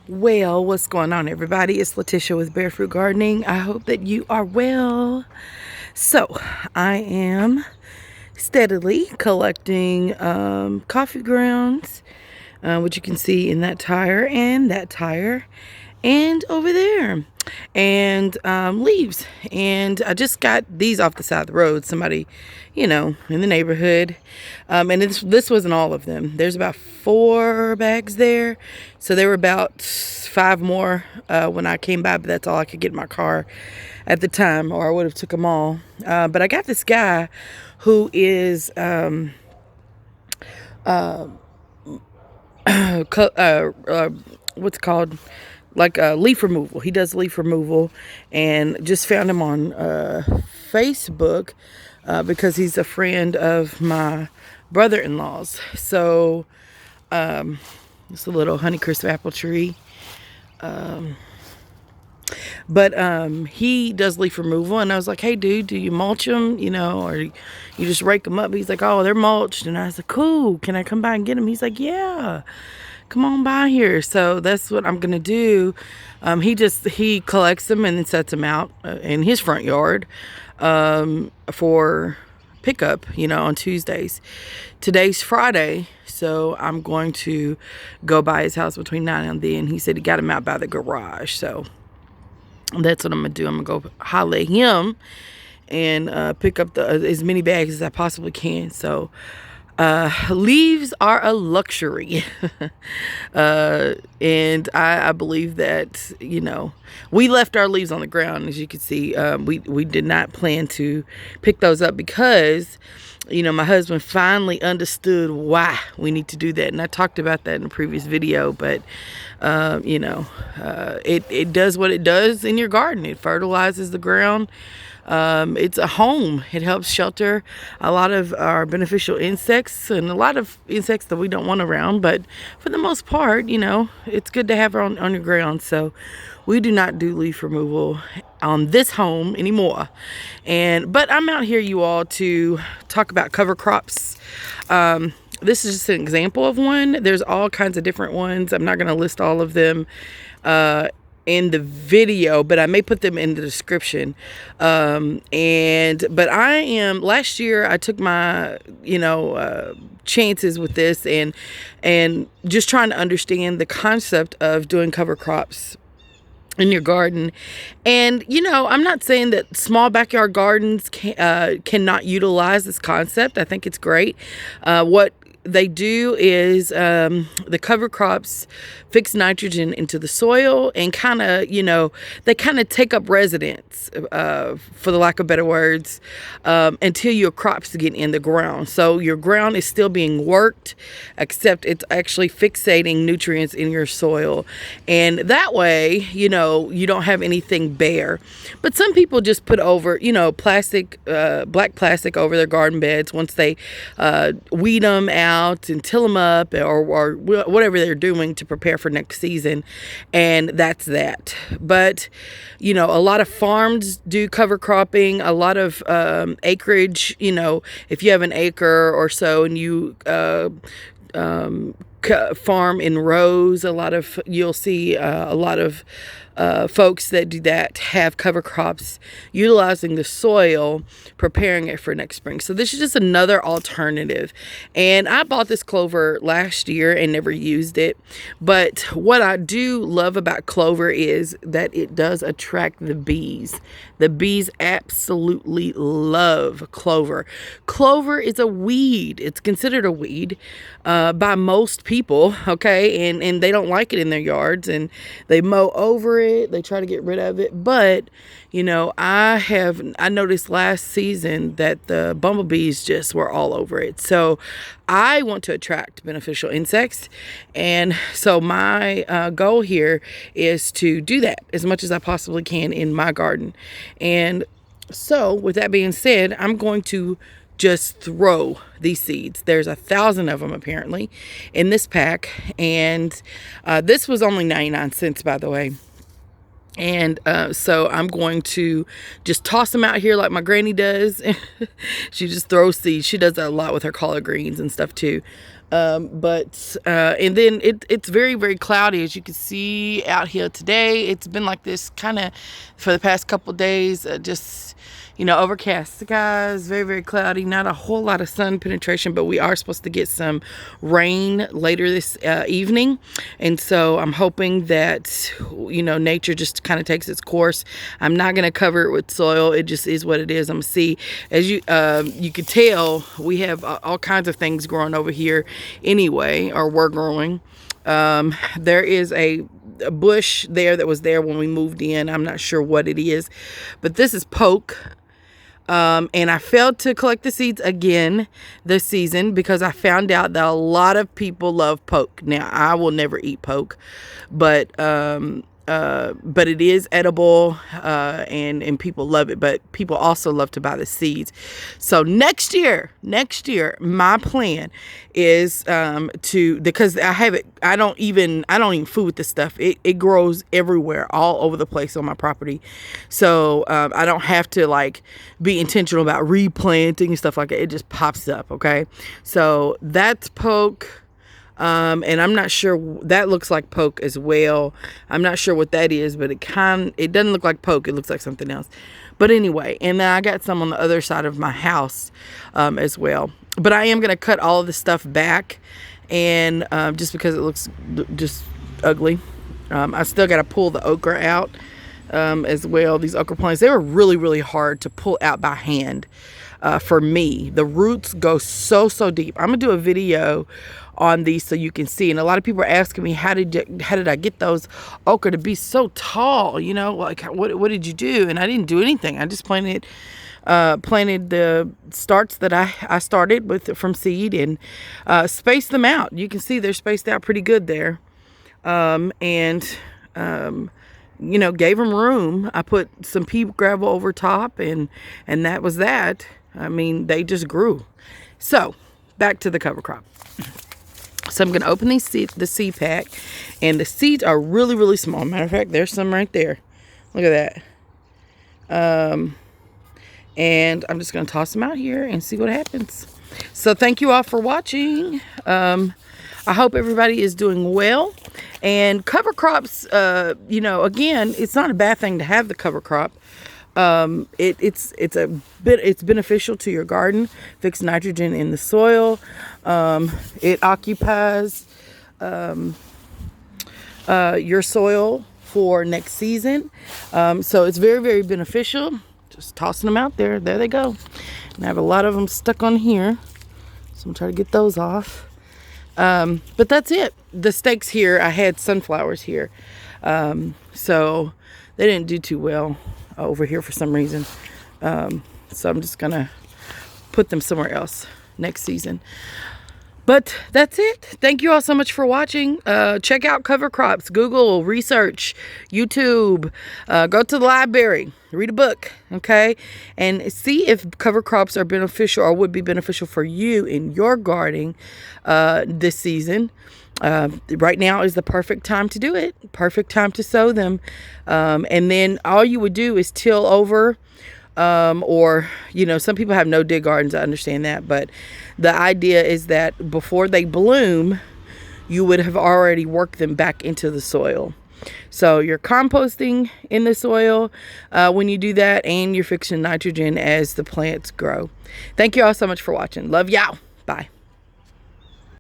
Well, what's going on, everybody? It's Letitia with Barefoot Gardening. I hope that you are well. So, I am steadily collecting coffee grounds, which you can see in that tire and over there, and leaves. And I just got these off the side of the road. Somebody, in the neighborhood. And this wasn't all of them. There's about 4 bags there. So there were about 5 more when I came by, but that's all I could get in my car at the time, or I would have took them all. But I got this guy who is what's it called? Like leaf removal. He does leaf removal, and just found him on Facebook because he's a friend of my brother-in-law's. So it's a little Honeycrisp apple tree. But he does leaf removal, and I was like, hey dude, do you mulch them, or you just rake them up? He's like, oh, they're mulched. And I was like, cool, can I come by and get them? He's like, yeah, come on by here. So that's what I'm gonna do. He collects them and then sets them out in his front yard for pickup, on Tuesdays. Today's Friday, so I'm going to go by his house between 9 and then. He said he got him out by the garage, so that's what I'm gonna do. I'm gonna go holler at him and pick up as many bags as I possibly can. So leaves are a luxury. And I believe that, we left our leaves on the ground. As you can see, we did not plan to pick those up because, my husband finally understood why we need to do that. And I talked about that in a previous video, but, it does what it does in your garden. It fertilizes the ground. It's a home. It helps shelter a lot of our beneficial insects and a lot of insects that we don't want around. But for the most part, it's good to have on your ground. So we do not do leaf removal on this home anymore. But I'm out here, you all, to talk about cover crops. This is just an example of one. There's all kinds of different ones. I'm not going to list all of them in the video, but I may put them in the description. But last year I took my, chances with this and just trying to understand the concept of doing cover crops in your garden. And, I'm not saying that small backyard gardens cannot utilize this concept. I think it's great. What they do is the cover crops fix nitrogen into the soil and kind of, they kind of take up residence, for the lack of better words, until your crops get in the ground. So your ground is still being worked, except it's actually fixating nutrients in your soil. And that way, you don't have anything bare. But some people just put over, plastic, black plastic over their garden beds once they weed them out and till them up, or whatever they're doing to prepare for next season. And that's that. But a lot of farms do cover cropping. A lot of acreage, if you have an acre or so and you farm in rows, you'll see a lot of folks that do that have cover crops utilizing the soil, preparing it for next spring. So this is just another alternative. And I bought this clover last year and never used it. But what I do love about clover is that it does attract the bees. The bees absolutely love clover. Clover is a weed. It's considered a weed by most people, okay? And they don't like it in their yards, and they mow over it. They try to get rid of it. But, I noticed last season that the bumblebees just were all over it. So I want to attract beneficial insects. And so my goal here is to do that as much as I possibly can in my garden. And so with that being said, I'm going to just throw these seeds. There's 1,000 of them apparently in this pack. And this was only 99 cents, by the way. And so I'm going to just toss them out here like my granny does. She just throws seeds. She does that a lot with her collard greens and stuff too. And then it's very, very cloudy, as you can see out here today. It's been like this kind of for the past couple days, just, overcast skies, very, very cloudy, not a whole lot of sun penetration, but we are supposed to get some rain later this evening. And so I'm hoping that, nature just kind of takes its course. I'm not going to cover it with soil. It just is what it is. I'm going to see, as you could tell, we have all kinds of things growing over here anyway, or were growing. There is a bush there that was there when we moved in. I'm not sure what it is, but this is poke. And I failed to collect the seeds again this season because I found out that a lot of people love poke. Now, I will never eat poke, but it is edible, and people love it, but people also love to buy the seeds. So next year, my plan is, because I don't even food with this stuff. It grows everywhere, all over the place on my property. So, I don't have to be intentional about replanting and stuff like that. It just pops up. Okay. So that's poke. And I'm not sure, that looks like poke as well. I'm not sure what that is, but it doesn't look like poke. It looks like something else. But anyway, and then I got some on the other side of my house, as well. But I am going to cut all of this stuff back, and, just because it looks just ugly. I still got to pull the okra out, as well. These okra plants, they were really, really hard to pull out by hand. For me, the roots go so deep. I'm gonna do a video on these so you can see. And a lot of people are asking me, how did I get those okra to be so tall? What did you do? And I didn't do anything. I just planted the starts that I started with from seed, and spaced them out. You can see they're spaced out pretty good there. Gave them room. I put some pea gravel over top, and that was that. I mean, they just grew. So back to the cover crop. So I'm going to open the seed pack, and the seeds are really, really small. Matter of fact, there's some right there. Look at that. And I'm just going to toss them out here and see what happens. So thank you all for watching. I hope everybody is doing well. And cover crops, again, it's not a bad thing to have the cover crop. It's beneficial to your garden. Fix nitrogen in the soil. It occupies your soil for next season. So it's very, very beneficial. Just tossing them out there. There they go. And I have a lot of them stuck on here, so I'm trying to get those off. But that's it. The stakes here, I had sunflowers here. So they didn't do too well over here for some reason. So I'm just gonna put them somewhere else next season. But that's it. Thank you all so much for watching. Check out cover crops. Google, research, YouTube. Go to the library. Read a book. Okay? And see if cover crops are beneficial or would be beneficial for you in your gardening this season. Right now is the perfect time to do it. Perfect time to sow them. And then all you would do is till over. Or, some people have no dig gardens. I understand that. But the idea is that before they bloom, you would have already worked them back into the soil. So you're composting in the soil when you do that, and you're fixing nitrogen as the plants grow. Thank you all so much for watching. Love y'all. Bye.